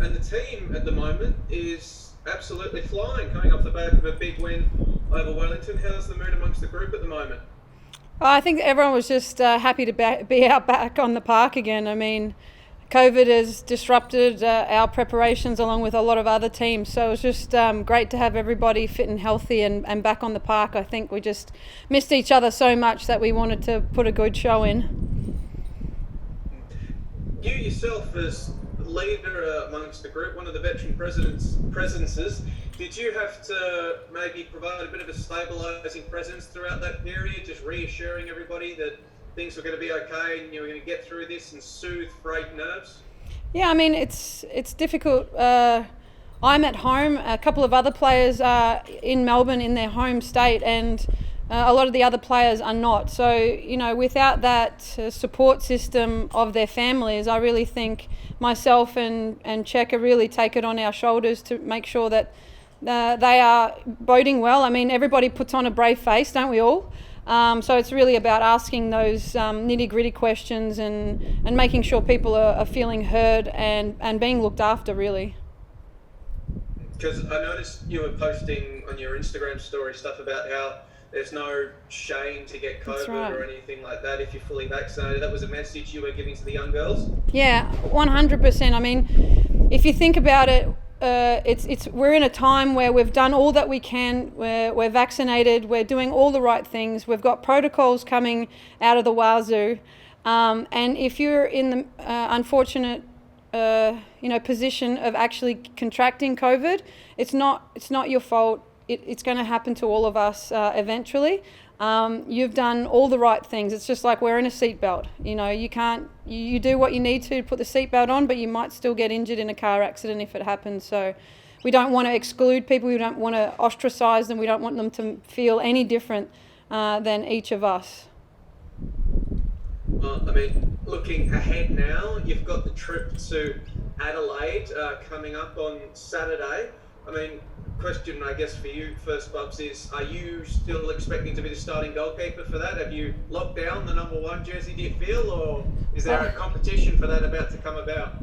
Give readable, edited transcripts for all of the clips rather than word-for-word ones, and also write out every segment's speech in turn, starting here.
and the team at the moment is absolutely flying, coming off the back of a big win over Wellington. How's the mood amongst the group at the moment? I think everyone was just happy to be out back on the park again. I mean, COVID has disrupted our preparations along with a lot of other teams. So it was just great to have everybody fit and healthy and back on the park. I think we just missed each other so much that we wanted to put a good show in. You yourself, as leader amongst the group, one of the veteran presences, did you have to maybe provide a bit of a stabilising presence throughout that period, just reassuring everybody that things were going to be okay and you were going to get through this and soothe frayed nerves? Yeah, I mean, it's difficult. I'm at home. A couple of other players are in Melbourne in their home state, and a lot of the other players are not. So, without that support system of their families, I really think myself and Checker really take it on our shoulders to make sure that they are boding well. I mean, everybody puts on a brave face, don't we all? So it's really about asking those nitty-gritty questions and making sure people are feeling heard and being looked after, really. Because I noticed you were posting on your Instagram story stuff about how there's no shame to get COVID or anything like that if you're fully vaccinated. That was a message you were giving to the young girls? Yeah, 100%. I mean, if you think about it, we're in a time where we've done all that we can. We're vaccinated. We're doing all the right things. We've got protocols coming out of the wazoo. And if you're in the unfortunate position of actually contracting COVID, it's not your fault. It's going to happen to all of us eventually. You've done all the right things. It's just like wearing a seatbelt. You do what you need to put the seatbelt on, but you might still get injured in a car accident if it happens. So we don't want to exclude people. We don't want to ostracize them. We don't want them to feel any different than each of us. Looking ahead now, you've got the trip to Adelaide coming up on Saturday. Question, I guess, for you first, Bubs, is are you still expecting to be the starting goalkeeper for that? Have you locked down the number 1 jersey, do you feel, or is there a competition for that about to come about?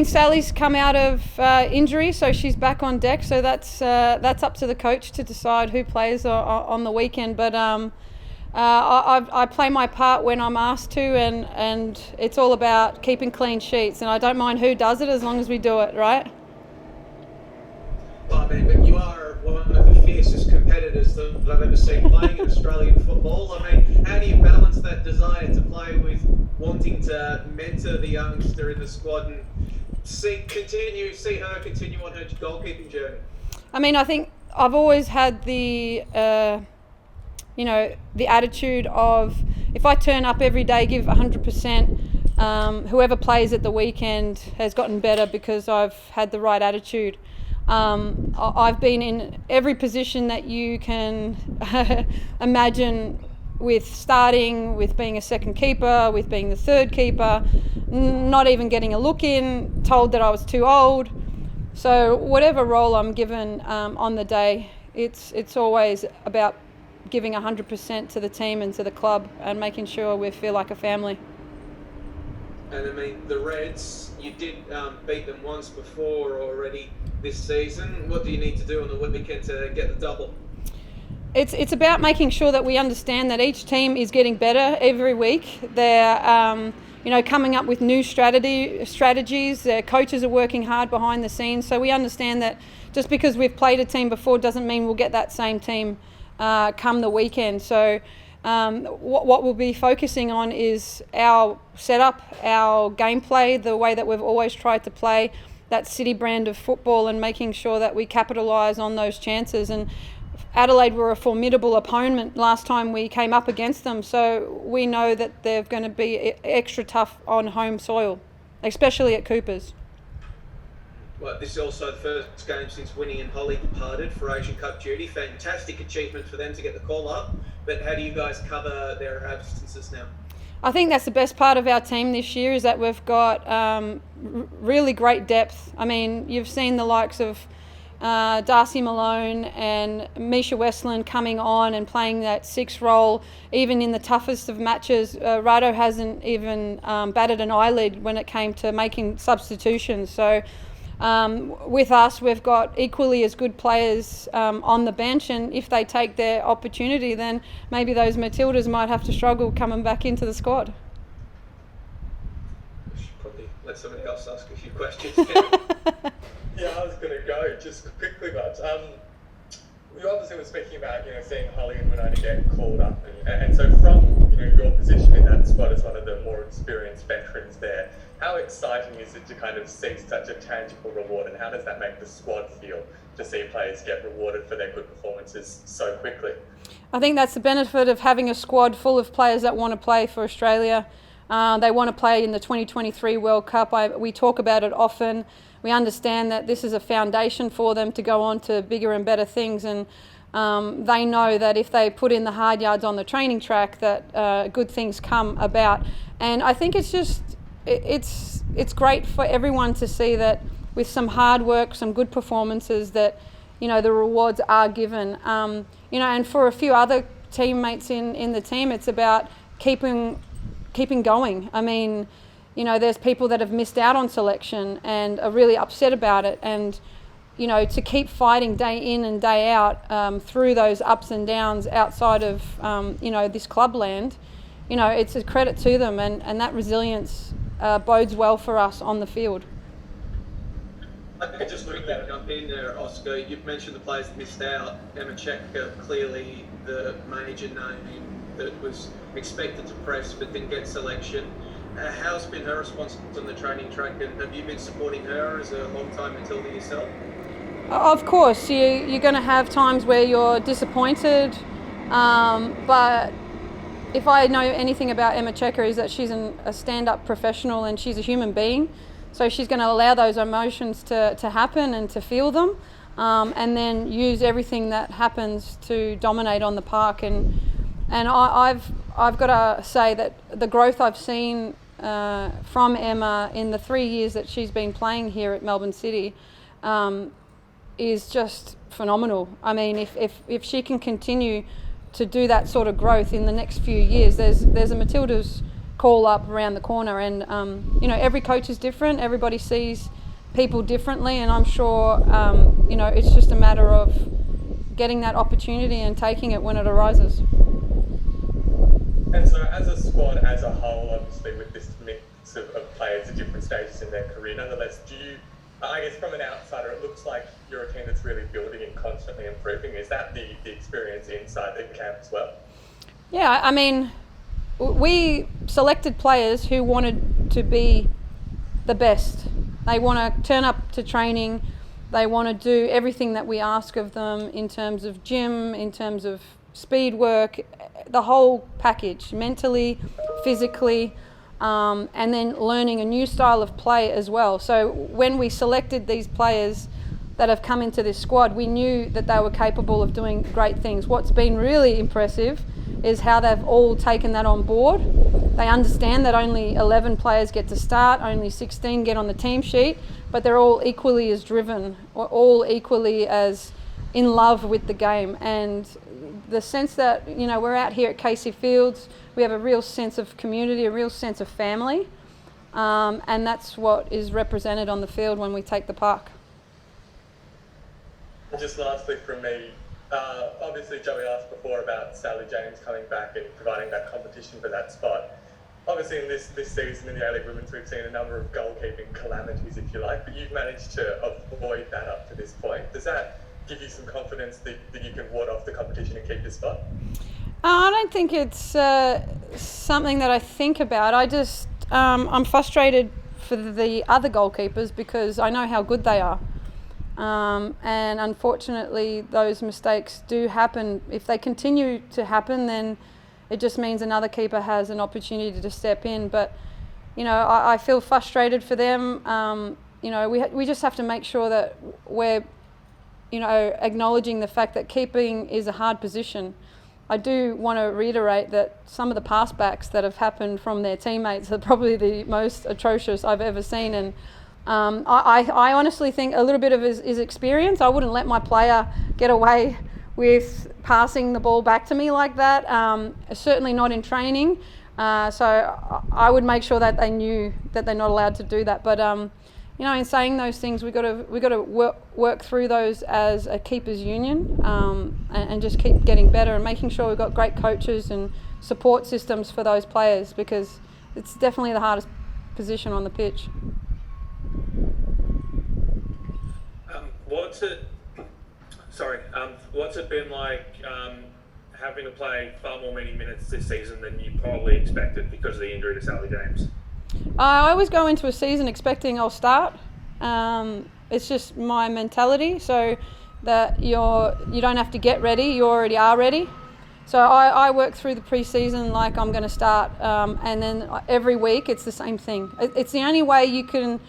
Sally's come out of injury, so she's back on deck. So that's up to the coach to decide who plays on the weekend. But I play my part when I'm asked to, and it's all about keeping clean sheets. And I don't mind who does it as long as we do it, right? But you are one of the fiercest competitors that I've ever seen playing in Australian football. How do you balance that desire to play with wanting to mentor the youngster in the squad and see her continue on her goalkeeping journey? I think I've always had the attitude of if I turn up every day, give 100%, whoever plays at the weekend has gotten better because I've had the right attitude. I've been in every position that you can imagine, with starting, with being a second keeper, with being the third keeper, not even getting a look in, told that I was too old. So whatever role I'm given on the day, it's always about giving 100% to the team and to the club and making sure we feel like a family. And the Reds, you did beat them once before already this season. What do you need to do on the weekend to get the double? It's about making sure that we understand that each team is getting better every week. They're coming up with new strategies. Their coaches are working hard behind the scenes. So we understand that just because we've played a team before doesn't mean we'll get that same team come the weekend. So what we'll be focusing on is our setup, our gameplay, the way that we've always tried to play that City brand of football, and making sure that we capitalise on those chances. And Adelaide were a formidable opponent last time we came up against them, so we know that they're going to be extra tough on home soil, especially at Cooper's. Well, this is also the first game since Winnie and Holly departed for Asian Cup duty. Fantastic achievement for them to get the call up. But how do you guys cover their absences now? I think that's the best part of our team this year, is that we've got really great depth. You've seen the likes of Darcy Malone and Misha Westland coming on and playing that 6 role, even in the toughest of matches. Rado hasn't even batted an eyelid when it came to making substitutions. So with us, we've got equally as good players on the bench, and if they take their opportunity, then maybe those Matildas might have to struggle coming back into the squad. I should probably let somebody else ask a few questions. Yeah, I was going to go just quickly, but we obviously were speaking about seeing Holly and Winona get called up, and so from your position in that squad as one of the more experienced veterans there, how exciting is it to kind of see such a tangible reward, and how does that make the squad feel to see players get rewarded for their good performances so quickly? I think that's the benefit of having a squad full of players that want to play for Australia. They want to play in the 2023 World Cup. We talk about it often. We understand that this is a foundation for them to go on to bigger and better things, and they know that if they put in the hard yards on the training track, that good things come about. And I think it's great for everyone to see that with some hard work, some good performances, that the rewards are given. And for a few other teammates in the team, it's about keeping going. I mean, there's people that have missed out on selection and are really upset about it, and to keep fighting day in and day out through those ups and downs outside of this clubland, it's a credit to them, and that resilience bodes well for us on the field. I could just quickly jump in there, Oscar. You've mentioned the players that missed out. Emma Checker, clearly the major name that was expected to press but didn't get selection. How's been her response on the training track, and have you been supporting her as a long-time Matilda yourself? Of course, you're going to have times where you're disappointed, but if I know anything about Emma Checker is that she's a stand-up professional and she's a human being, so she's going to allow those emotions to happen and to feel them, and then use everything that happens to dominate on the park. And I've got to say that the growth I've seen from Emma in the 3 years that she's been playing here at Melbourne City is just phenomenal. I mean, if she can continue to do that sort of growth in the next few years, there's a Matildas call up around the corner, and every coach is different, everybody sees people differently, and I'm sure it's just a matter of getting that opportunity and taking it when it arises. And so as a squad as a whole, obviously with this mix of players at different stages in their career, nonetheless, I guess from an outsider, it looks like you're a team that's really building and constantly improving. Is that the experience inside the camp as well? Yeah, I mean, we selected players who wanted to be the best. They want to turn up to training. They want to do everything that we ask of them in terms of gym, in terms of speed work, the whole package, mentally, physically, and then learning a new style of play as well. So when we selected these players that have come into this squad, we knew that they were capable of doing great things. What's been really impressive is how they've all taken that on board. They understand that only 11 players get to start, only 16 get on the team sheet, but they're all equally as driven, or all equally as in love with the game. And the sense that, we're out here at Casey Fields, we have a real sense of community, a real sense of family, and that's what is represented on the field when we take the park. Just lastly from me, obviously Joey asked before about Sally James coming back and providing that competition for that spot. Obviously in this season in the A-League Women's, we've seen a number of goalkeeping calamities, if you like, but you've managed to avoid that up to this point. Does that give you some confidence that you can ward off the competition and keep your spot? I don't think it's something that I think about. I'm frustrated for the other goalkeepers because I know how good they are. And unfortunately, those mistakes do happen. If they continue to happen, then it just means another keeper has an opportunity to step in. But, I feel frustrated for them. We just have to make sure that we're, acknowledging the fact that keeping is a hard position. I do want to reiterate that some of the pass backs that have happened from their teammates are probably the most atrocious I've ever seen, and I honestly think a little bit of his experience. I wouldn't let my player get away with passing the ball back to me like that. Certainly not in training. So I would make sure that they knew that they're not allowed to do that. But in saying those things, we got to work through those as a keepers union, and just keep getting better and making sure we've got great coaches and support systems for those players, because it's definitely the hardest position on the pitch. What's it been like having to play far more many minutes this season than you probably expected because of the injury to Sally James? I always go into a season expecting I'll start. It's just my mentality, so that you don't have to get ready, you already are ready. So I work through the pre-season like I'm going to start, and then every week it's the same thing. It's the only way you can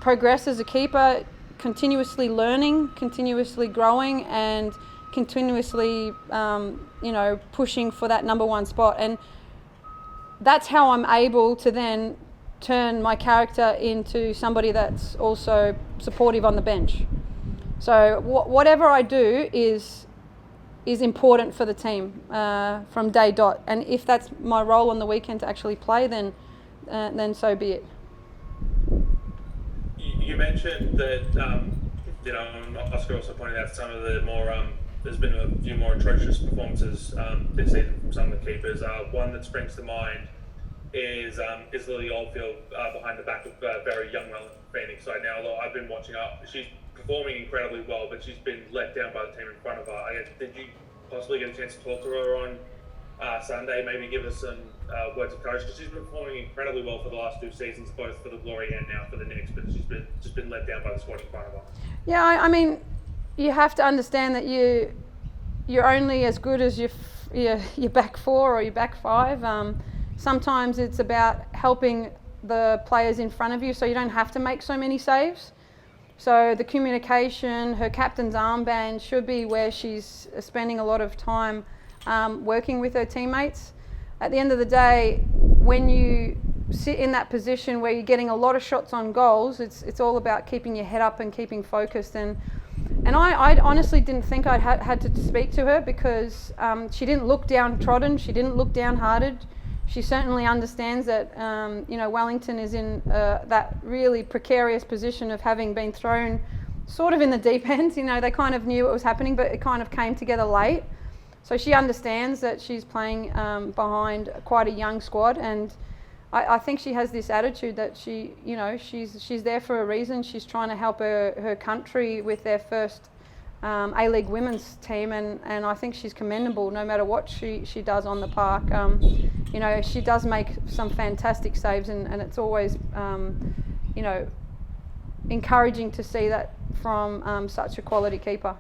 progress as a keeper, continuously learning, continuously growing, and continuously pushing for that number one spot. And that's how I'm able to then turn my character into somebody that's also supportive on the bench. So whatever I do is important for the team from day dot. And if that's my role on the weekend to actually play, then so be it. You mentioned that, Oscar also pointed out some of the more, there's been a few more atrocious performances this season from some of the keepers. One that springs to mind is Lily Oldfield behind the back of very young Phoenix side now. I've been watching her. She's performing incredibly well, but she's been let down by the team in front of her. Did you possibly get a chance to talk to her on Sunday? Maybe give us some words of courage, because she's been performing incredibly well for the last two seasons, both for the Glory and now for the Knicks. But she's been let down by the squad in front of her. Yeah, I mean, you have to understand that you're only as good as your back four or your back five. Sometimes it's about helping the players in front of you, so you don't have to make so many saves. So the communication, her captain's armband should be where she's spending a lot of time working with her teammates. At the end of the day, when you sit in that position where you're getting a lot of shots on goals, it's all about keeping your head up and keeping focused. And I honestly didn't think I'd had to speak to her, because she didn't look downtrodden, she didn't look downhearted. She certainly understands that Wellington is in that really precarious position of having been thrown sort of in the deep end. They kind of knew what was happening, but it kind of came together late. So she understands that she's playing behind quite a young squad, and I think she has this attitude that she's there for a reason. She's trying to help her country with their first A-League women's team, and I think she's commendable no matter what she does on the park. She does make some fantastic saves, and it's always encouraging to see that from such a quality keeper.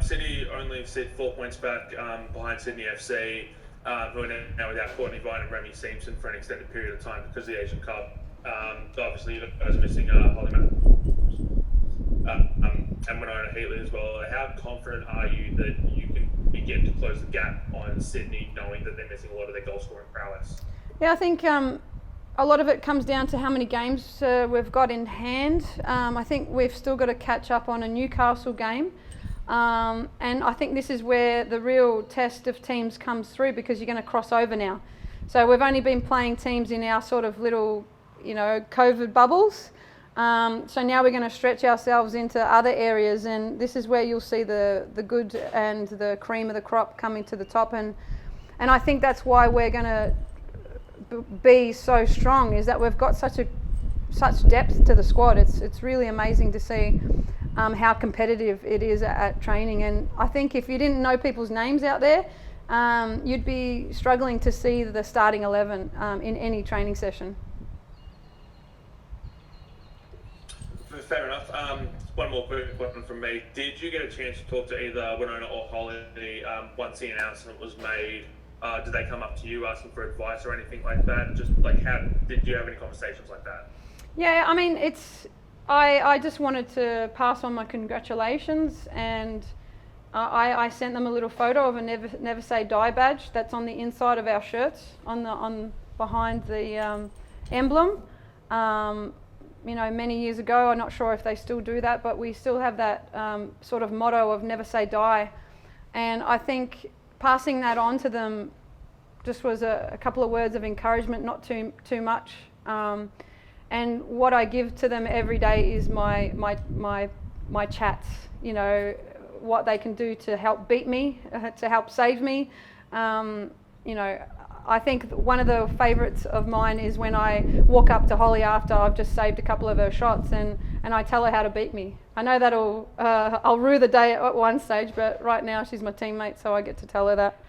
Sydney only sit 4 points back behind Sydney FC, who are now without Courtney Vine and Remy Simpson for an extended period of time because of the Asian Cup. Obviously, you guys are missing Holly and Winona Heatley as well. How confident are you that you can begin to close the gap on Sydney, knowing that they're missing a lot of their goal scoring prowess? Yeah, I think a lot of it comes down to how many games we've got in hand. I think we've still got to catch up on a Newcastle game. And I think this is where the real test of teams comes through, because you're going to cross over now. So we've only been playing teams in our sort of little, COVID bubbles. So now we're going to stretch ourselves into other areas, and this is where you'll see the good and the cream of the crop coming to the top. And I think that's why we're going to be so strong, is that we've got such depth to the squad. It's really amazing to see how competitive it is at training. And I think if you didn't know people's names out there, you'd be struggling to see the starting 11 in any training session. Fair enough. One more quick one from me. Did you get a chance to talk to either Winona or Holly once the announcement was made? Did they come up to you asking for advice or anything like that? Just like, how did you have any conversations like that? Yeah, I mean, I just wanted to pass on my congratulations, and I sent them a little photo of a Never Say Die badge that's on the inside of our shirts, on behind the emblem. You know, many years ago, I'm not sure if they still do that, but we still have that sort of motto of never say die. And I think passing that on to them just was a couple of words of encouragement, not too much. And what I give to them every day is my chats, you know, what they can do to help beat me, to help save me. You know, I think one of the favourites of mine is when I walk up to Holly after I've just saved a couple of her shots and I tell her how to beat me. I know that'll I'll rue the day at one stage, but right now she's my teammate, so I get to tell her that.